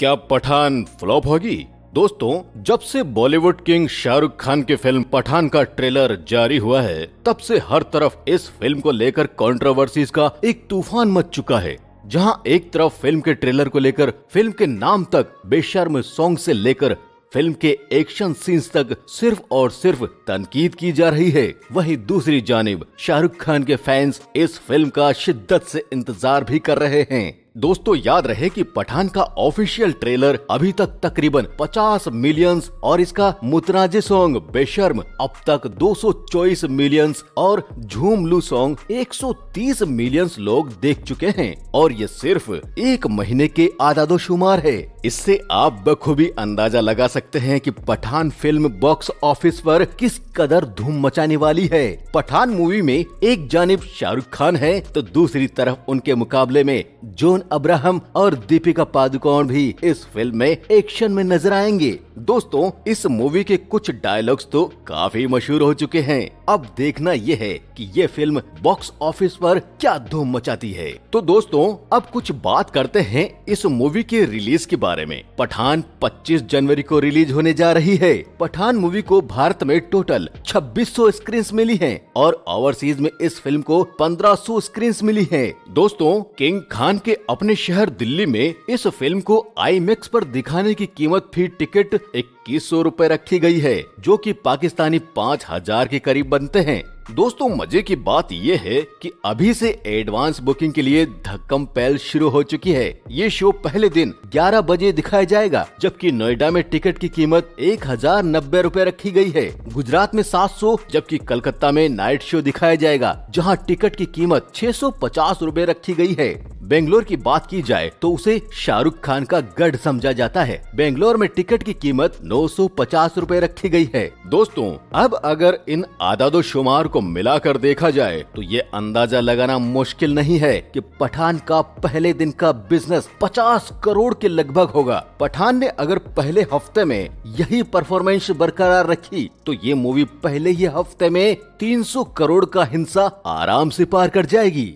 क्या पठान फ्लॉप होगी? दोस्तों, जब से बॉलीवुड किंग शाहरुख खान की फिल्म पठान का ट्रेलर जारी हुआ है, तब से हर तरफ इस फिल्म को लेकर कंट्रोवर्सीज का एक तूफान मच चुका है। जहां एक तरफ फिल्म के ट्रेलर को लेकर फिल्म के नाम तक बेशर्म सॉन्ग से लेकर फिल्म के एक्शन सीन्स तक सिर्फ और सिर्फ तनकीद की जा रही है, वहीं दूसरी जानिब शाहरुख खान के फैंस इस फिल्म का शिद्दत से इंतजार भी कर रहे हैं। दोस्तों, याद रहे कि पठान का ऑफिशियल ट्रेलर अभी तक तकरीबन 50 मिलियंस और इसका मुतनाज़े सॉन्ग बेशर्म अब तक 224 मिलियंस और झूम लू सॉन्ग 130 मिलियंस लोग देख चुके हैं और ये सिर्फ एक महीने के आदादोशुमार है। इससे आप बखूबी अंदाजा लगा सकते हैं कि पठान फिल्म बॉक्स ऑफिस पर किस कदर धूम मचाने वाली है। पठान मूवी में एक जानिब शाहरुख खान है तो दूसरी तरफ उनके मुकाबले में जॉन अब्राहम और दीपिका पादुकोण भी इस फिल्म में एक्शन में नजर आएंगे। दोस्तों, इस मूवी के कुछ डायलॉग्स तो काफी मशहूर हो चुके हैं। अब देखना ये है कि ये फिल्म बॉक्स ऑफिस पर क्या धूम मचाती है। तो दोस्तों, अब कुछ बात करते हैं इस मूवी के रिलीज के बारे में। पठान 25 जनवरी को रिलीज होने जा रही है। पठान मूवी को भारत में टोटल 2600 स्क्रीन मिली हैं और ओवरसीज में इस फिल्म को 1500 स्क्रीन मिली है। दोस्तों, किंग खान के अपने शहर दिल्ली में इस फिल्म को आईमैक्स पर दिखाने की कीमत फी टिकट 2100 रुपए रखी गई है, जो कि पाकिस्तानी 5000 के करीब बनते हैं। दोस्तों, मजे की बात ये है कि अभी से एडवांस बुकिंग के लिए धक्कम पहल शुरू हो चुकी है। ये शो पहले दिन 11 बजे दिखाया जाएगा, जबकि नोएडा में टिकट की कीमत 1090 रुपए रखी गई है। गुजरात में 700, जबकि कलकत्ता में नाइट शो दिखाया जाएगा, जहां टिकट की कीमत 650 रुपए रखी गई है। बेंगलोर की बात की जाए तो उसे शाहरुख खान का गढ़ समझा जाता है। बेंगलोर में टिकट की कीमत 950 रुपए रखी गई है। दोस्तों, अब अगर इन आदादोशुमार को मिलाकर देखा जाए तो ये अंदाजा लगाना मुश्किल नहीं है कि पठान का पहले दिन का बिजनेस 50 करोड़ के लगभग होगा। पठान ने अगर पहले हफ्ते में यही परफॉर्मेंस बरकरार रखी तो ये मूवी पहले ही हफ्ते में 300 करोड़ का हिस्सा आराम से पार कर जाएगी।